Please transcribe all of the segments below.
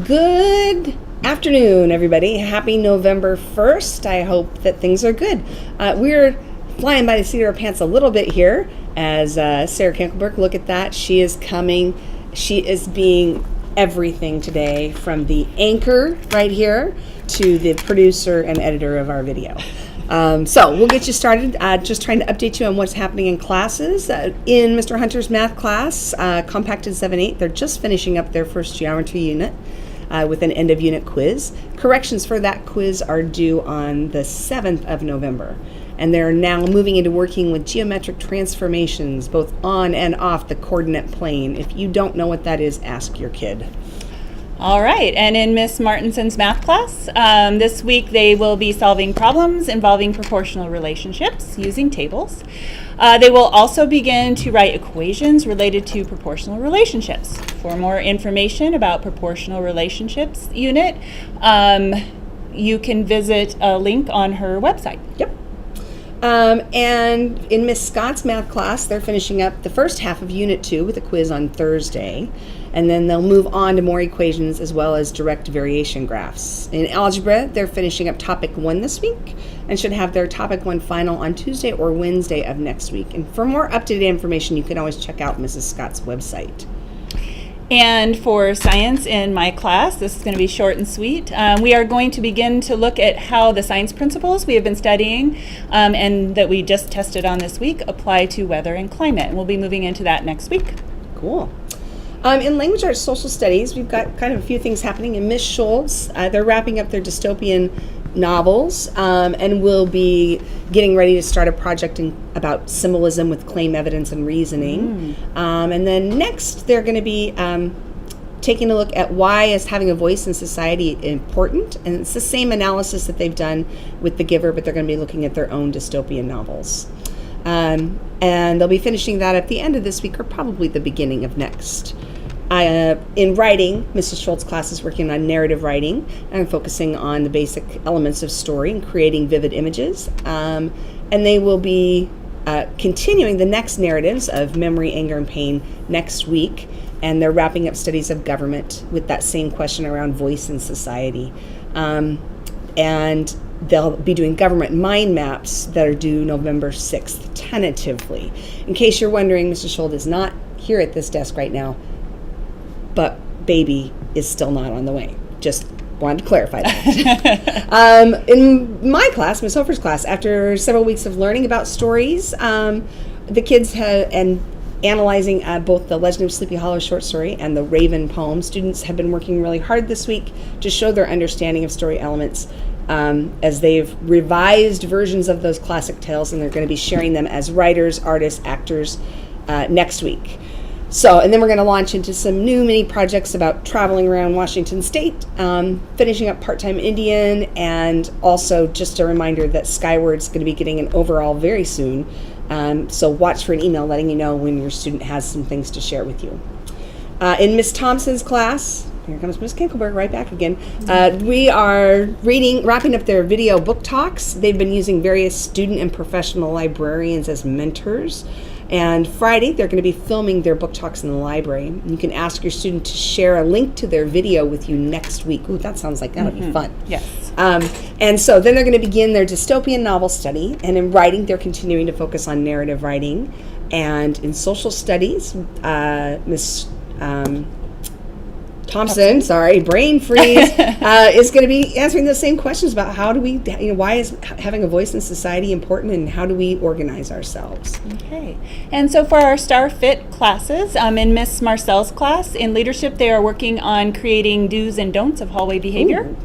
Good afternoon, everybody. Happy November 1st. I hope that things are good. We're flying by the seat of our pants a little bit here as Sarah Kenkelberg. Look at that. She is coming. She is being everything today, from the anchor right here to the producer and editor of our video. So we'll get you started. Just trying to update you on what's happening in classes. In Mr. Hunter's math class, compacted 7-8, they're just finishing up their first geometry unit with an end of unit quiz. Corrections for that quiz are due on the 7th of November. And they're now moving into working with geometric transformations, both on and off the coordinate plane. If you don't know what that is, ask your kid. All right, and in Miss Martinson's math class, this week they will be solving problems involving proportional relationships using tables. They will also begin to write equations related to proportional relationships. For more information about proportional relationships unit, you can visit a link on her website. Yep. And in Miss Scott's math class, they're finishing up the first half of Unit 2 with a quiz on Thursday. And then they'll move on to more equations as well as direct variation graphs. In algebra, they're finishing up Topic 1 this week and should have their Topic 1 final on Tuesday or Wednesday of next week. And for more up-to-date information, you can always check out Mrs. Scott's website. And for science in my class, this is going to be short and sweet. We are going to begin to look at how the science principles we have been studying and that we just tested on this week apply to weather and climate. And we'll be moving into that next week. Cool. In language arts social studies, we've got kind of a few things happening. In Miss Schultz, they're wrapping up their dystopian novels and will be getting ready to start a project about symbolism with claim, evidence, and reasoning. And then next, they're going to be taking a look at why is having a voice in society important. And it's the same analysis that they've done with The Giver, but they're going to be looking at their own dystopian novels. And they'll be finishing that at the end of this week or probably the beginning of next. In writing, Mrs. Schultz's class is working on narrative writing and focusing on the basic elements of story and creating vivid images. And they will be continuing the next narratives of memory, anger, and pain next week. And they're wrapping up studies of government with that same question around voice in society. And they'll be doing government mind maps that are due November 6th, tentatively. In case you're wondering, Mrs. Schultz is not here at this desk right now, but baby is still not on the way. Just wanted to clarify that. In my class, Ms. Hofer's class, after several weeks of learning about stories, the kids and analyzing both the Legend of Sleepy Hollow short story and the Raven poem, students have been working really hard this week to show their understanding of story elements as they've revised versions of those classic tales, and they're going to be sharing them as writers, artists, actors next week. So, and then we're going to launch into some new mini projects about traveling around Washington State, finishing up Part-Time Indian, and also just a reminder that Skyward's going to be getting an overall very soon. So watch for an email letting you know when your student has some things to share with you. In Miss Thompson's class, here comes Miss Kenkelberg right back again. We are wrapping up their video book talks. They've been using various student and professional librarians as mentors. And Friday, they're going to be filming their book talks in the library. You can ask your student to share a link to their video with you next week. Ooh, that sounds like that'll be fun. Yes. And so then they're going to begin their dystopian novel study. And in writing, they're continuing to focus on narrative writing. And in social studies, Miss Thompson, brain freeze, is going to be answering those same questions about how do we, why is having a voice in society important, and how do we organize ourselves. Okay. And so for our Star Fit classes, in Miss Marcel's class, in leadership, they are working on creating do's and don'ts of hallway behavior. Ooh.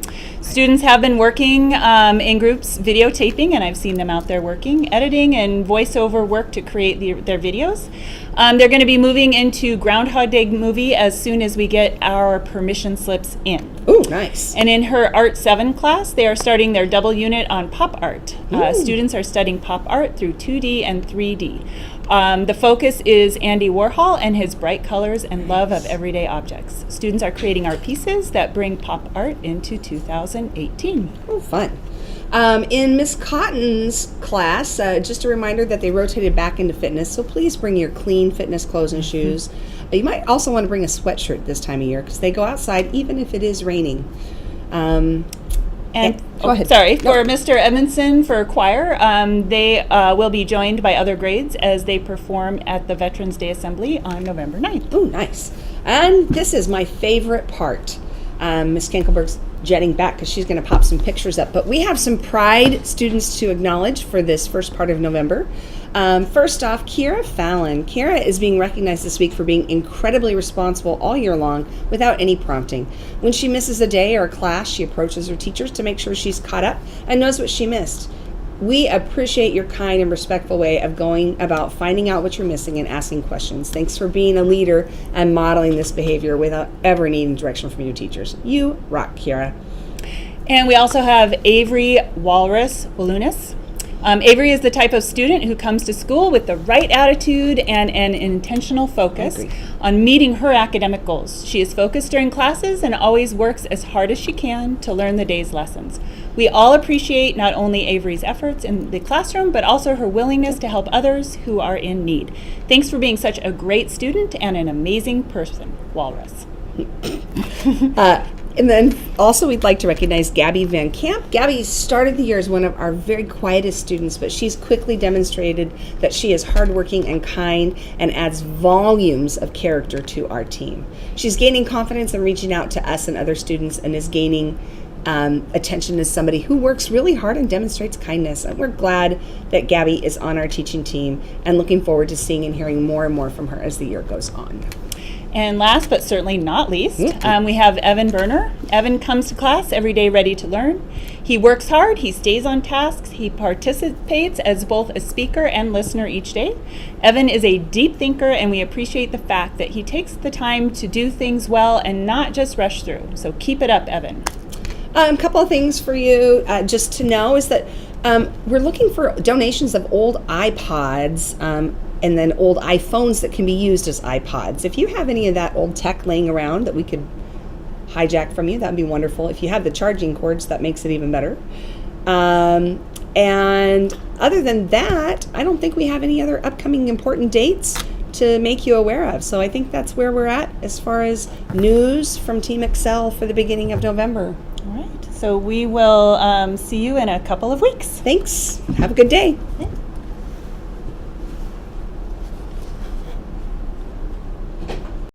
Students have been working in groups videotaping, and I've seen them out there working, editing and voiceover work to create their videos. They're going to be moving into Groundhog Day movie as soon as we get our permission slips in. Ooh, nice. And in her Art 7 class, they are starting their double unit on pop art. Students are studying pop art through 2D and 3D. The focus is Andy Warhol and his bright colors and love of everyday objects. Students are creating art pieces that bring pop art into 2018. Oh, fun. In Miss Cotton's class, just a reminder that they rotated back into fitness, so please bring your clean fitness clothes and shoes. You might also want to bring a sweatshirt this time of year because they go outside even if it is raining. And go ahead. Sorry, for Mr. Evanson for choir, they will be joined by other grades as they perform at the Veterans Day Assembly on November 9th. Oh, nice. And this is my favorite part. Miss Kenkelberg's jetting back because she's going to pop some pictures up. But we have some Pride students to acknowledge for this first part of November. First off, Kira Fallon. Kira is being recognized this week for being incredibly responsible all year long without any prompting. When she misses a day or a class, she approaches her teachers to make sure she's caught up and knows what she missed. We appreciate your kind and respectful way of going about finding out what you're missing and asking questions. Thanks for being a leader and modeling this behavior without ever needing direction from your teachers. You rock, Kira. And we also have Avery Walunis. Avery is the type of student who comes to school with the right attitude and an intentional focus on meeting her academic goals. She is focused during classes and always works as hard as she can to learn the day's lessons. We all appreciate not only Avery's efforts in the classroom, but also her willingness to help others who are in need. Thanks for being such a great student and an amazing person, Walrus. And then also we'd like to recognize Gabby Van Camp. Gabby started the year as one of our very quietest students, but she's quickly demonstrated that she is hardworking and kind and adds volumes of character to our team. She's gaining confidence and reaching out to us and other students and is gaining attention as somebody who works really hard and demonstrates kindness. And we're glad that Gabby is on our teaching team and looking forward to seeing and hearing more and more from her as the year goes on. And last but certainly not least, we have Evan Berner. Evan comes to class every day ready to learn. He works hard, he stays on tasks, he participates as both a speaker and listener each day. Evan is a deep thinker, and we appreciate the fact that he takes the time to do things well and not just rush through. So keep it up, Evan. A couple of things for you just to know is that we're looking for donations of old iPods and then old iPhones that can be used as iPods. If you have any of that old tech laying around that we could hijack from you, that'd be wonderful. If you have the charging cords, that makes it even better. And other than that, I don't think we have any other upcoming important dates to make you aware of. So I think that's where we're at as far as news from Team Excel for the beginning of November. All right, so we will see you in a couple of weeks. Thanks. Have a good day. Yeah.